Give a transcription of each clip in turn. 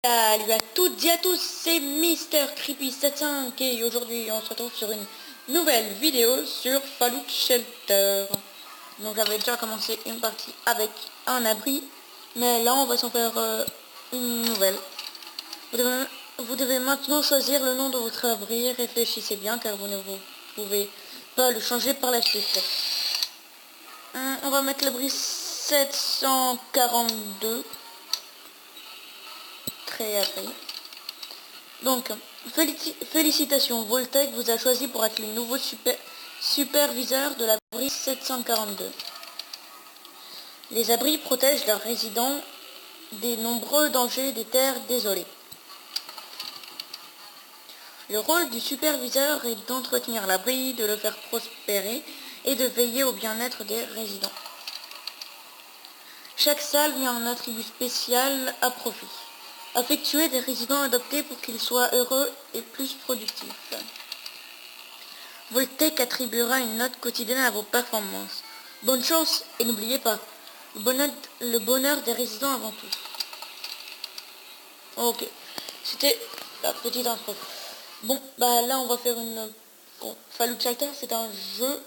Salut à toutes et à tous, c'est Mister Creepy75 et aujourd'hui on se retrouve sur une nouvelle vidéo sur Fallout Shelter. Donc j'avais déjà commencé une partie avec un abri, mais là on va s'en faire une nouvelle. Vous devez maintenant choisir le nom de votre abri, réfléchissez bien car vous ne pouvez pas le changer par la suite. On va mettre l'abri 742. Très abri. Donc, félicitations, Voltec vous a choisi pour être le nouveau superviseur de l'abri 742. Les abris protègent leurs résidents des nombreux dangers des terres désolées. Le rôle du superviseur est d'entretenir l'abri, de le faire prospérer et de veiller au bien-être des résidents. Chaque salle vient un attribut spécial à profit. Affectuer des résidents adoptés pour qu'ils soient heureux et plus productifs. Voltec attribuera une note quotidienne à vos performances. Bonne chance et n'oubliez pas, le bonheur des résidents avant tout. Ok, c'était la petite intro. Bon, bah là on va faire une... Bon, Fallout Shelter, c'est un jeu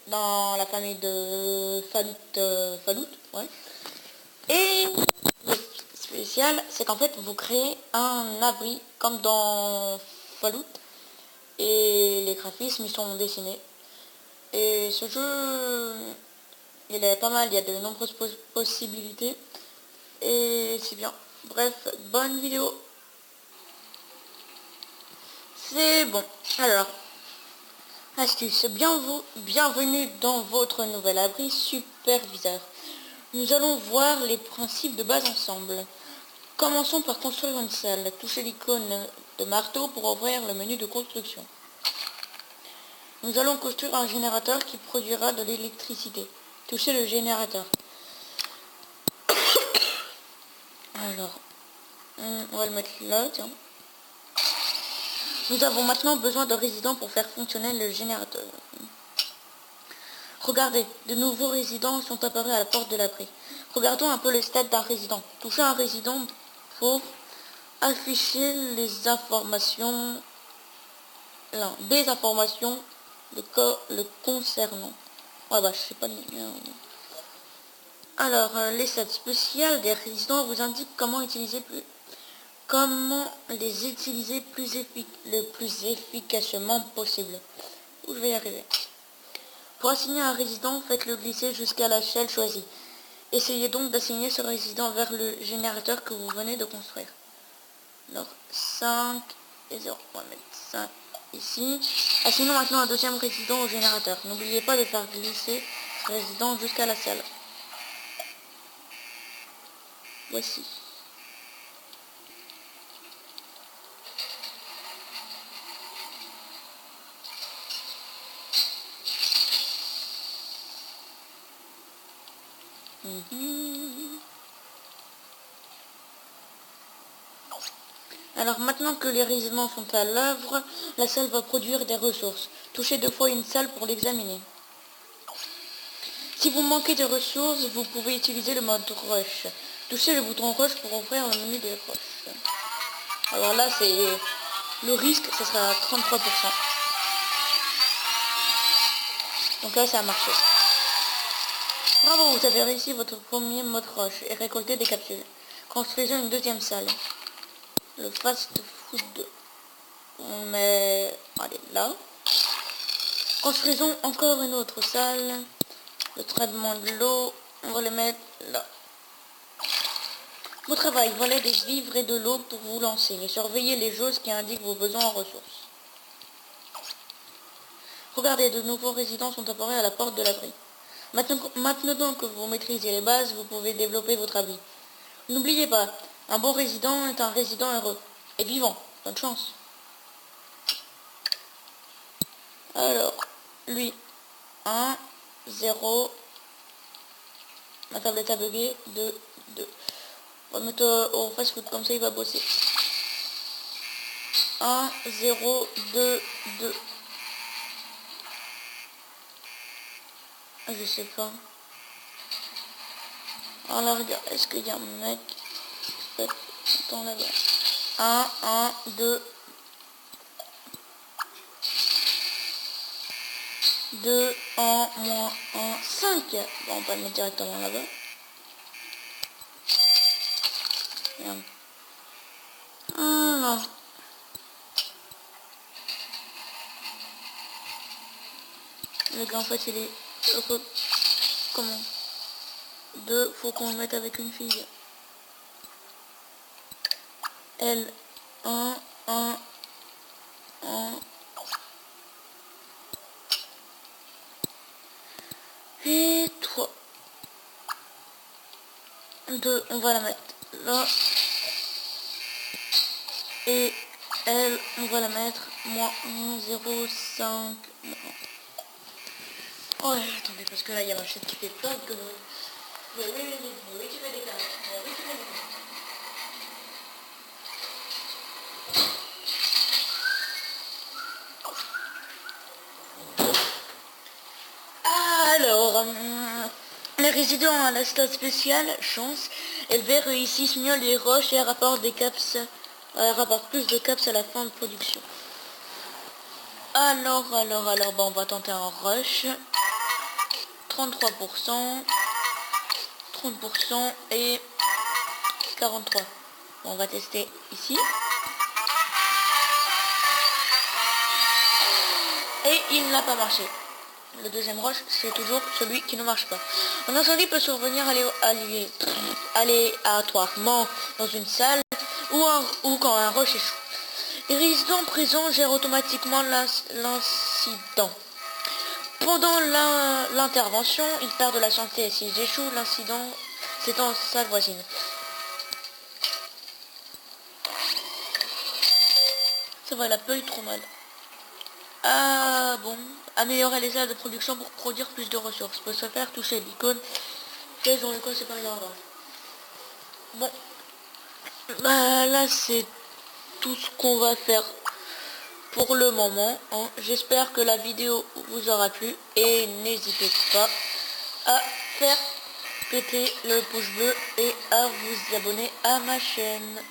dans la famille de Fallout, ouais. Et le spécial, c'est qu'en fait vous créez un abri comme dans Fallout. Et les graphismes ils sont dessinés. Et ce jeu, il est pas mal, il y a de nombreuses possibilités. Et c'est bien. Bref, bonne vidéo. C'est bon. Alors, astuce, bienvenue dans votre nouvel abri superviseur. Nous allons voir les principes de base ensemble. Commençons par construire une salle. Touchez l'icône de marteau pour ouvrir le menu de construction. Nous allons construire un générateur qui produira de l'électricité. Touchez le générateur. Alors, on va le mettre là, tiens. Nous avons maintenant besoin de résidents pour faire fonctionner le générateur. Regardez, de nouveaux résidents sont apparus à la porte de l'abri. Regardons un peu le stade d'un résident. Touchez un résident pour afficher les informations, des informations le concernant. Ouais bah je sais pas les numéros. Alors, les stats spéciales des résidents vous indiquent comment les utiliser le plus efficacement possible. Où je vais y arriver. Pour assigner un résident, faites-le glisser jusqu'à la l'échelle choisie. Essayez donc d'assigner ce résident vers le générateur que vous venez de construire. Alors, 5 et 0. On va mettre 5 ici. Assignons maintenant un deuxième résident au générateur. N'oubliez pas de faire glisser ce résident jusqu'à la salle. Voici. Alors maintenant que les résidents sont à l'œuvre, la salle va produire des ressources. Touchez 2 fois une salle pour l'examiner. Si vous manquez de ressources, vous pouvez utiliser le mode rush. Touchez le bouton rush pour ouvrir le menu des rush. Alors là, c'est le risque, ça sera à 33%. Donc là, ça a marché. Bravo, vous avez réussi votre premier mode rush et récolté des capsules. Construisons une deuxième salle. Le fast food. On met... Allez, là. Construisons encore une autre salle. Le traitement de l'eau, on va le mettre là. Bon travail, voilà des vivres et de l'eau pour vous lancer. Mais surveillez les choses qui indiquent vos besoins en ressources. Regardez, de nouveaux résidents sont apparus à la porte de l'abri. Maintenant que vous maîtrisez les bases, vous pouvez développer votre abri. N'oubliez pas, un bon résident est un résident heureux et vivant. Bonne chance. Alors, lui, 1, 0, ma tablette a bugué, 2, 2. On va mettre au fast food, comme ça il va bosser. 1, 0, 2, 2. Je sais pas. Alors regarde, est-ce qu'il y a un mec? Attends là-bas. 1, 1, 2. 2, 1, moins 1, 5. Bon, on va le mettre directement là-bas. Merde. Voilà. Le gars en fait il est heureux. Comment 2, faut qu'on le mette avec une fille. Elle 1, 1, 1. Et 3. 2, on va la mettre là. Et elle, on va la mettre moins 1, 0, 5. Oh, attendez, parce que là, il y a ma chaîne qui fait plein de conneries. Oui, oui, oui, oui, oui, tu fais des conneries. Oui, tu fais des conneries. Alors, les résidents à la stade spéciale, chance, élevés réussissent mieux les roches et rapportent des caps, rapportent plus de caps à la fin de production. Alors, bon, on va tenter un rush. 33%, 30% et 43. Bon, on va tester ici. Et il n'a pas marché. Le deuxième rush, c'est toujours celui qui ne marche pas. Un incendie peut survenir aléatoirement dans une salle ou quand un rush échoue. Les résidents présents gèrent automatiquement l'incident. Pendant l'intervention, ils perdent la santé et s'ils échouent, l'incident s'étend en salle voisine. Ça va, elle a pas eu trop mal. Ah bon, améliorer les salles de production pour produire plus de ressources. Peut se faire toucher l'icône. Dans le coin, c'est pas grave. Bon, bah là c'est tout ce qu'on va faire pour le moment. Hein. J'espère que la vidéo vous aura plu et n'hésitez pas à faire péter le pouce bleu et à vous abonner à ma chaîne.